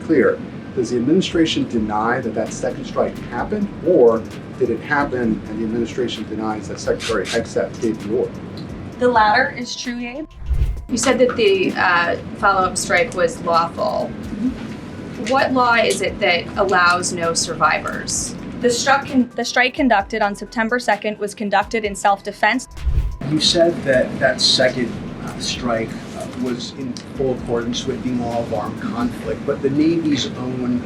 clear, does the administration deny that that second strike happened, or did it happen and the administration denies that Secretary Hegseth gave the order? The latter is true, Abe. You said that the follow-up strike was lawful. What law is it that allows no survivors? The strike conducted on September 2nd was conducted in self-defense. You said that that second strike was in full accordance with the law of armed conflict, but the Navy's own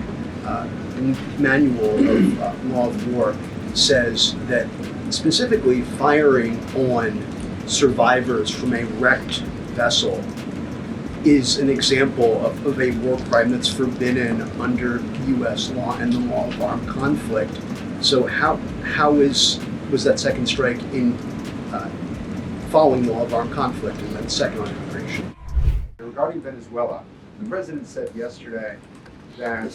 manual of law of war says that specifically firing on survivors from a wrecked vessel is an example of a war crime that's forbidden under U.S. law and the law of armed conflict. So how was that second strike in following the law of armed conflict and then second operation? Regarding Venezuela, the president said yesterday that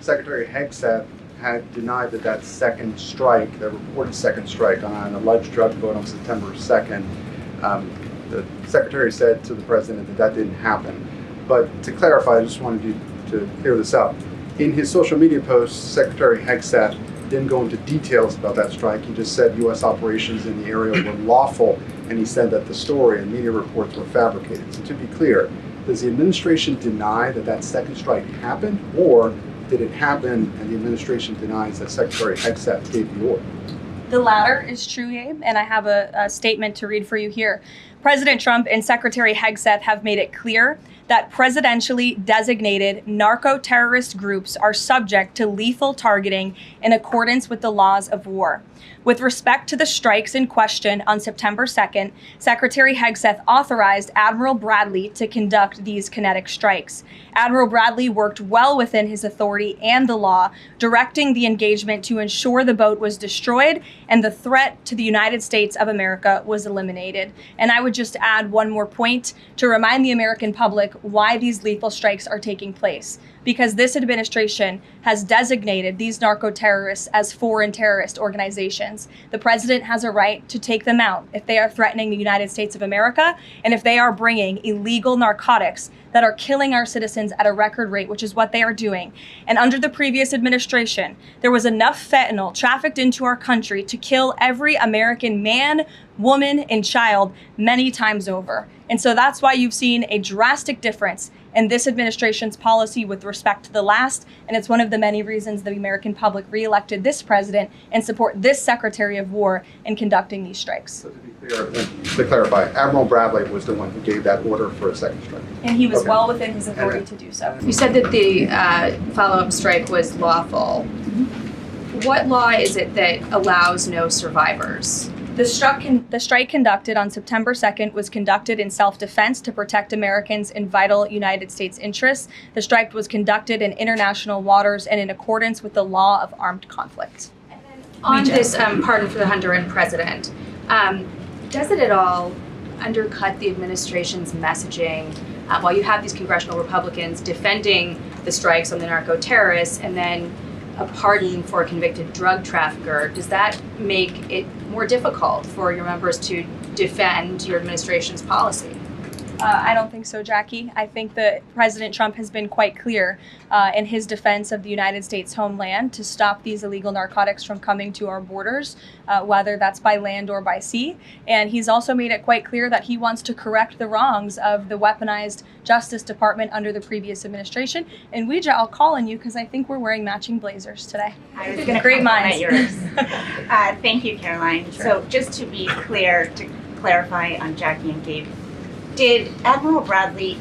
Secretary Hegseth had denied that second strike, the reported second strike on an alleged drug boat on September 2nd, the secretary said to the president that didn't happen. But to clarify, I just wanted you to clear this up. In his social media post, Secretary Hegseth didn't go into details about that strike. He just said U.S. operations in the area were lawful, and he said that the story and media reports were fabricated. So to be clear, does the administration deny that second strike happened, or did it happen and the administration denies that Secretary Hegseth gave the order? The latter is true, Abe, and I have a statement to read for you here. President Trump and Secretary Hegseth have made it clear that presidentially designated narco-terrorist groups are subject to lethal targeting in accordance with the laws of war. With respect to the strikes in question on September 2nd, Secretary Hegseth authorized Admiral Bradley to conduct these kinetic strikes. Admiral Bradley worked well within his authority and the law, directing the engagement to ensure the boat was destroyed and the threat to the United States of America was eliminated. And I would just add one more point to remind the American public why these lethal strikes are taking place. Because this administration has designated these narco-terrorists as foreign terrorist organizations. The president has a right to take them out if they are threatening the United States of America and if they are bringing illegal narcotics that are killing our citizens at a record rate, which is what they are doing. And under the previous administration, there was enough fentanyl trafficked into our country to kill every American man, woman, and child many times over. And so that's why you've seen a drastic difference in this administration's policy with respect to the last, and it's one of the many reasons the American public reelected this president and support this Secretary of War in conducting these strikes. So to be clear, to clarify, Admiral Bradley was the one who gave that order for a second strike. And he was well within his authority to do so. You said that the follow-up strike was lawful. What law is it that allows no survivors? The strike conducted on September 2nd was conducted in self-defense to protect Americans in vital United States interests. The strike was conducted in international waters and in accordance with the law of armed conflict. And then on this pardon for the Honduran president, does it at all undercut the administration's messaging while you have these congressional Republicans defending the strikes on the narco-terrorists and then a pardon for a convicted drug trafficker? Does that make it more difficult for your members to defend your administration's policy? I don't think so, Jackie. I think that President Trump has been quite clear in his defense of the United States homeland to stop these illegal narcotics from coming to our borders, whether that's by land or by sea. And he's also made it quite clear that he wants to correct the wrongs of the weaponized Justice Department under the previous administration. And Ouija, I'll call on you because I think we're wearing matching blazers today. I was going to Great minds. yours. Thank you, Caroline. Sure. So just to be clear, to clarify on Jackie and Gabe, did Admiral Bradley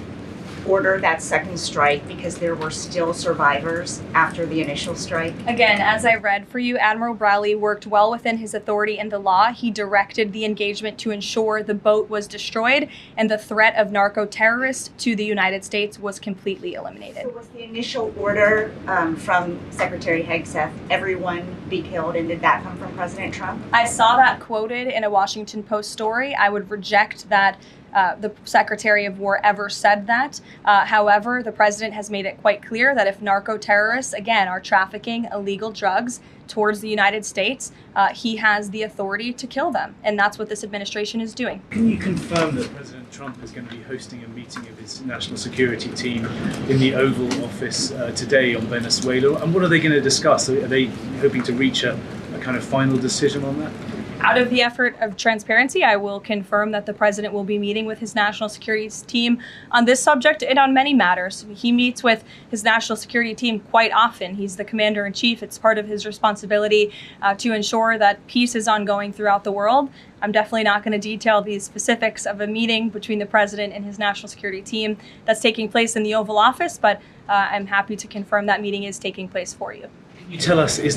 order that second strike because there were still survivors after the initial strike? Again, as I read for you, Admiral Bradley worked well within his authority and the law. He directed the engagement to ensure the boat was destroyed and the threat of narco-terrorists to the United States was completely eliminated. So was the initial order from Secretary Hegseth, everyone be killed, and did that come from President Trump? I saw that quoted in a Washington Post story. I would reject that the Secretary of War ever said that. However, the president has made it quite clear that if narco terrorists, again, are trafficking illegal drugs towards the United States, he has the authority to kill them. And that's what this administration is doing. Can you confirm that President Trump is going to be hosting a meeting of his national security team in the Oval Office today on Venezuela? And what are they going to discuss? Are they hoping to reach a kind of final decision on that? Out of the effort of transparency, I will confirm that the president will be meeting with his national security team on this subject and on many matters. He meets with his national security team quite often. He's the commander in chief. It's part of his responsibility to ensure that peace is ongoing throughout the world. I'm definitely not going to detail the specifics of a meeting between the president and his national security team that's taking place in the Oval Office, but I'm happy to confirm that meeting is taking place for you. Can you tell us, what's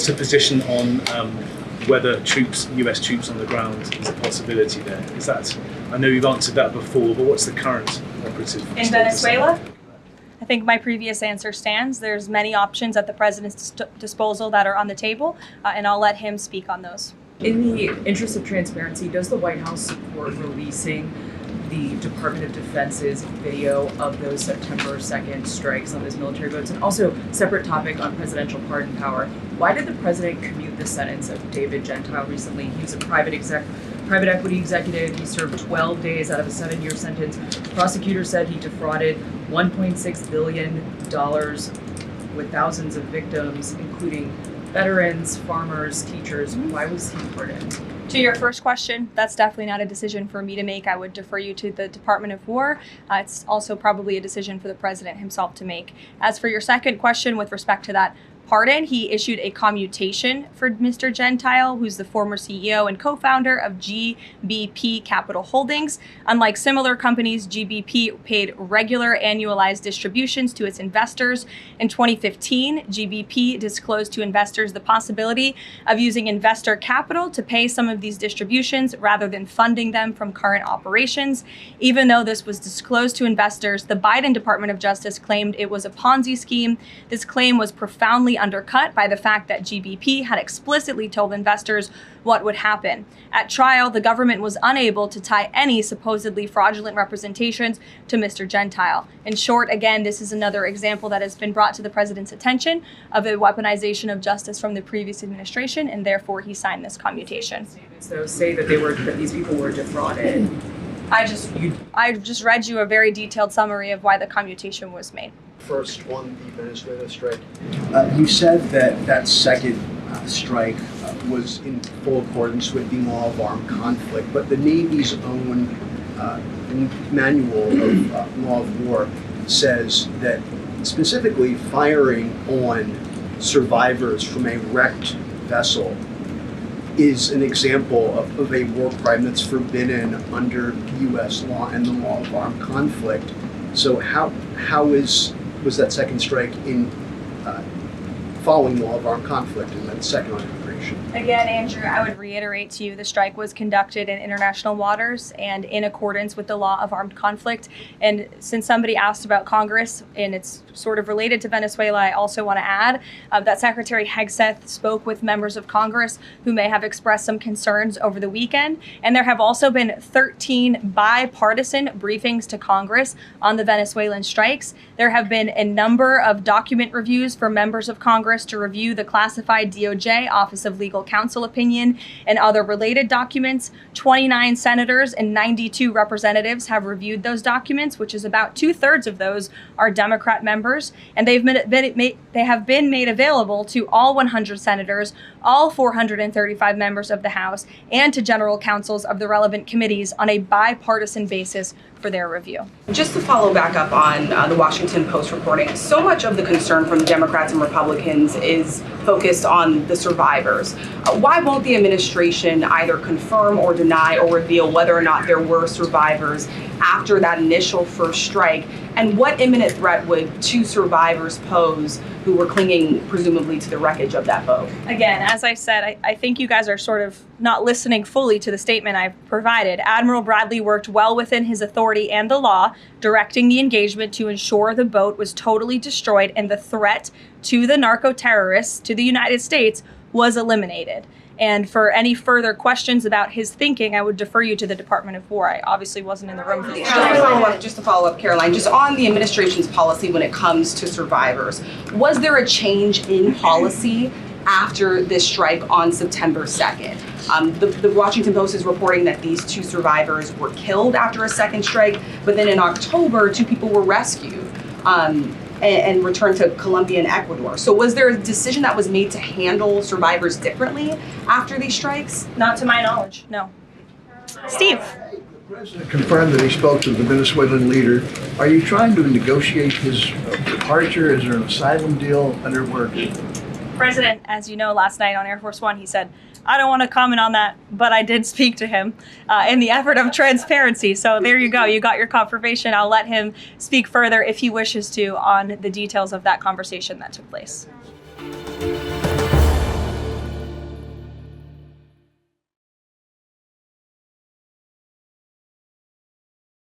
the position on whether U.S. troops on the ground is a possibility there? I know you've answered that before, but what's the current operative in status? Venezuela? I think my previous answer stands. There's many options at the president's disposal that are on the table, and I'll let him speak on those. In the interest of transparency, does the White House support releasing the Department of Defense's video of those September 2nd strikes on those military boats? And also, separate topic on presidential pardon power. Why did the president commute the sentence of David Gentile recently? He was a private equity executive. He served 12 days out of a 7-year sentence. Prosecutors said he defrauded $1.6 billion with thousands of victims, including veterans, farmers, teachers. Why was he pardoned? To your first question, that's definitely not a decision for me to make. I would defer you to the Department of War. It's also probably a decision for the president himself to make. As for your second question with respect to that pardon, he issued a commutation for Mr. Gentile, who's the former CEO and co-founder of GBP Capital Holdings. Unlike similar companies, GBP paid regular annualized distributions to its investors. In 2015, GBP disclosed to investors the possibility of using investor capital to pay some of these distributions rather than funding them from current operations. Even though this was disclosed to investors, the Biden Department of Justice claimed it was a Ponzi scheme. This claim was profoundly undercut by the fact that GBP had explicitly told investors what would happen. At trial, the government was unable to tie any supposedly fraudulent representations to Mr. Gentile. In short, again, this is another example that has been brought to the president's attention of a weaponization of justice from the previous administration, and therefore he signed this commutation. So say that these people were defrauded. I just read you a very detailed summary of why the commutation was made. First, on the Venezuela strike, you said that second strike was in full accordance with the law of armed conflict, but the Navy's own manual of law of war says that specifically firing on survivors from a wrecked vessel is an example of a war crime that's forbidden under U.S. law and the law of armed conflict. So how was that second strike in following law of armed conflict and then second on immigration? Again, Andrew, I would reiterate to you the strike was conducted in international waters and in accordance with the law of armed conflict. And since somebody asked about Congress, and it's sort of related to Venezuela, I also want to add that Secretary Hegseth spoke with members of Congress who may have expressed some concerns over the weekend. And there have also been 13 bipartisan briefings to Congress on the Venezuelan strikes. There have been a number of document reviews for members of Congress to review the classified DOJ Office of Legal Counsel opinion and other related documents. 29 senators and 92 representatives have reviewed those documents, which is about 2/3 of those are Democrat members, and they have been made available to all 100 senators, all 435 members of the House, and to general counsels of the relevant committees on a bipartisan basis for their review. Just to follow back up on the Washington Post reporting, so much of the concern from Democrats and Republicans is focused on the survivors. Why won't the administration either confirm or deny or reveal whether or not there were survivors after that initial first strike? And what imminent threat would two survivors pose who were clinging presumably to the wreckage of that boat? Again, as I said, I think you guys are sort of not listening fully to the statement I've provided. Admiral Bradley worked well within his authority and the law, directing the engagement to ensure the boat was totally destroyed and the threat to the narco terrorists, to the United States, was eliminated. And for any further questions about his thinking, I would defer you to the Department of War. I obviously wasn't in the room for these strikes. Just to follow up, Caroline, just on the administration's policy when it comes to survivors, was there a change in policy after this strike on September 2nd? The Washington Post is reporting that these 2 survivors were killed after a second strike, but then in October, 2 people were rescued and returned to Colombia and Ecuador. So was there a decision that was made to handle survivors differently after these strikes? Not to my knowledge, no. Steve. The president confirmed that he spoke to the Venezuelan leader. Are you trying to negotiate his departure? Is there an asylum deal under work? President, as you know, last night on Air Force One, he said, I don't want to comment on that, but I did speak to him in the effort of transparency. So there you go. You got your confirmation. I'll let him speak further if he wishes to on the details of that conversation that took place.